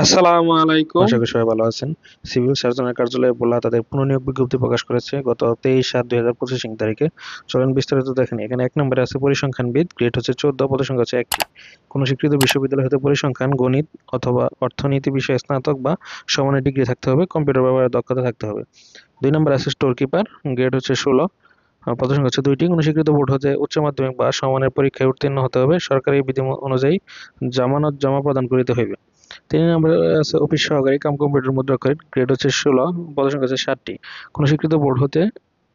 আসসালামু আলাইকুম। আশা করি সবাই ভালো আছেন। সিভিল সার্জনের কার্যালয়ে ভোলা তাদের পুনর্নিয়োগ বিজ্ঞপ্তি প্রকাশ করেছে গত 23/7/2025 তারিখে। চলেন বিস্তারিত দেখেন। এখানে 1 নম্বরে আছে পরিসংখ্যানবিদ, গ্রেড হচ্ছে 14, পদসংখ্যা হচ্ছে 1টি। কোনো স্বীকৃত বিশ্ববিদ্যালয় হতে পরিসংখ্যান, গণিত অথবা অর্থনীতি বিষয়ে স্নাতক বা সমানের ডিগ্রি থাকতে হবে, কম্পিউটার ব্যবহারের দক্ষতা থাকতে হবে। 2 নম্বরে আছে স্টোর কিপার, গ্রেড হচ্ছে 16, পদসংখ্যা হচ্ছে 2টি। কোনো স্বীকৃত বোর্ড হতে উচ্চ মাধ্যমিক বা সমানের পরীক্ষায় উত্তীর্ণ হতে হবে, সরকারি বিধি অনুযায়ী জামানত জমা প্রদান করিতে হইবে। 3 নম্বরে আছে অফিস সহকারী কাম কম্পিউটার মুদ্রাক্ষরিক, গ্রেড হচ্ছে 16, পদসংখ্যা হচ্ছে 7টি। কোনো স্বীকৃত বোর্ড হতে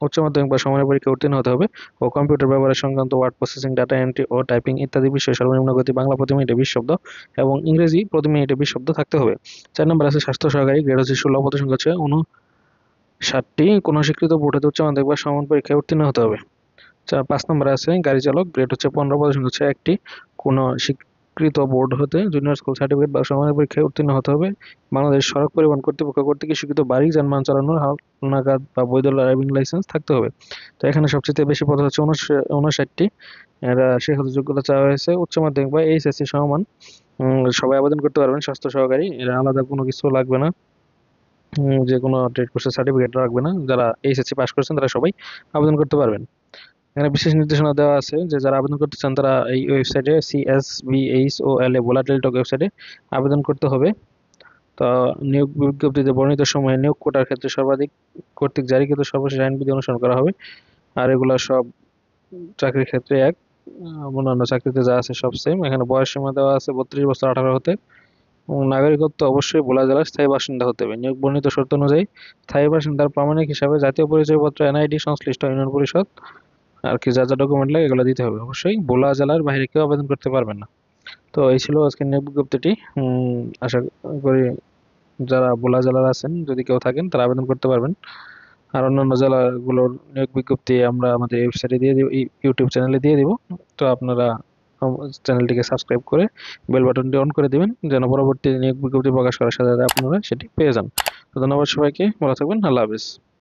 উচ্চ মাধ্যমিক বা সমানের পরীক্ষায় উত্তীর্ণ হতে হবে ও কম্পিউটার ব্যবহার সংক্রান্ত ওয়ার্ড প্রসেসিং, ডাটা এন্ট্রি ও টাইপিং ইত্যাদি বিষয়ে সর্বনিম্ন গতি বাংলা প্রতি মিনিটে 20 শব্দ এবং ইংরেজি প্রতি মিনিটে 20 শব্দ থাকতে হবে। 4 নম্বর আছে স্বাস্থ্য সহকারী, গ্রেড হচ্ছে 16, পদসংখ্যা হচ্ছে 59টি। কোনো স্বীকৃত বোর্ড হতে উচ্চ মাধ্যমিক বা সমান পরীক্ষায় উত্তীর্ণ হতে হবে। 5 নম্বরে আছে গাড়ি চালক, গ্রেড হচ্ছে 15, পদসংখ্যা হচ্ছে 1টি। কোনো স্বীকৃত বোর্ড হতে জুনিয়র স্কুল সার্টিফিকেট বা সমমানের পরীক্ষায় উত্তীর্ণ হতে হবে। বাংলাদেশ সড়ক পরিবহন কর্তৃপক্ষ কর্তৃক স্বীকৃত বাড়ি যানবাহন চালানোর হালনাগাদ বা বৈধ ড্রাইভিং লাইসেন্স থাকতে হবে। তো এখানে সবচেয়ে বেশি পদ হচ্ছে 59টি। এরা শিক্ষাগত যোগ্যতা চাওয়া হয়েছে উচ্চ মাধ্যমিক বা এইচএসসি সমান। সবাই আবেদন করতে পারবেন। স্বাস্থ্য সহকারী, এরা আলাদা কোনো কিছু লাগবে না। যে কোনো ট্রেড কোর্সের সার্টিফিকেট লাগবে না। যারা এইচএসসি পাস করেছেন তারা সবাই আবেদন করতে পারবেন। এখানে বিশেষ নির্দেশনা দেওয়া আছে যে যারা আবেদন করতে চান তারা এই ওয়েবসাইটে CSBHOLA ভোলা টেলিটক ওয়েবসাইটে আবেদন করতে হবে। তো নিয়োগ বিজ্ঞপ্তিতে বর্ণিত সময়ে নিয়োগ কোটার ক্ষেত্রে সর্বাধিক কর্তৃক জারিকৃত সর্বশেষ আইন বিধি অনুসরণ করা হবে। আর এগুলা সব চাকরির ক্ষেত্রে এক। অন্যান্য চাকরিতে যা আছে সব সেম। এখানে বয়স সীমা দেওয়া আছে 32 বছর 18 হতে। নাগরিকত্ব অবশ্যই ভোলা জেলার স্থায়ী বাসিন্দা হতে হবে। নিয়োগ বর্ণিত শর্ত অনুযায়ী স্থায়ী বাসিন্দার প্রমাণিক হিসাবে জাতীয় পরিচয়পত্র, এনআইডি, সংশ্লিষ্ট ইউনিয়ন পরিষদ আর কি যা যা ডকুমেন্ট লাগে এগুলো দিতে হবে। অবশ্যই ভোলা জেলার বাইরে কেউ আবেদন করতে পারবেন না। তো এই ছিল আজকের নিয়োগ বিজ্ঞপ্তিটি। আশা করি যারা ভোলা জেলার আছেন যদি কেউ থাকেন তারা আবেদন করতে পারবেন। আর অন্যান্য জেলাগুলোর নিয়োগ বিজ্ঞপ্তি আমরা আমাদের ওয়েবসাইটে দিয়ে দিব, ইউটিউব চ্যানেলে দিয়ে দিব। তো আপনারা চ্যানেলটিকে সাবস্ক্রাইব করে বেল বাটনটি অন করে দিবেন যেন পরবর্তী নিয়োগ বিজ্ঞপ্তি প্রকাশ করার সাথে সাথে আপনারা সেটি পেয়ে যান। তো ধন্যবাদ সবাইকে, ভালো থাকবেন, আল্লাহ হাফেজ।